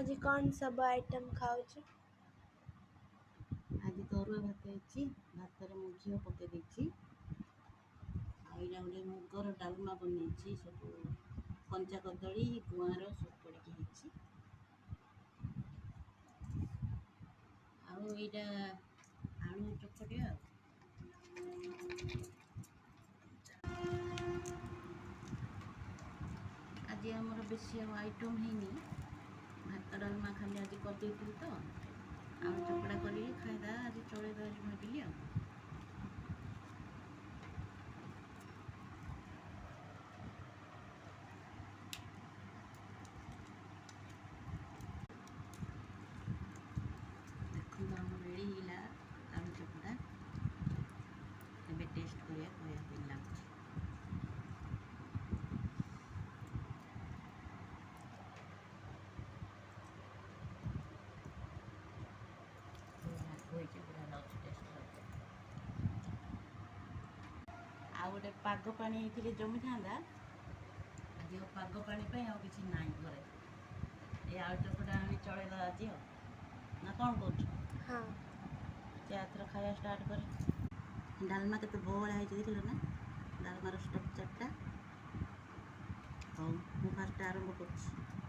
आज कौन सब आइटम खाऊच? आज तो अरुआ भात है भातर मु घी पकई देती गोटे मुगर डालमा बनई सब कंचा कदली गुआर सब पड़ी आईटा आलू चकटिया आज आमर बेसी आइटम है भात डालमा खाली आज करदे तो आलू चकड़ा कर खाईदा आज चलेदा भाविली देखो आम रेडी है आलू चकड़ा ए टेस्ट करिया कहया लगे आ गोटे पाग पानी जमी था आज पाग पानी किसी ना घरे ये आलू चकटा आनी चलेदा आज ना कौन कर हाँ थर खाया स्टार्ट कर डालमा के बहला देख ना डालमार स्टक चार्टा हाँ मु फास्ट आरंभ कर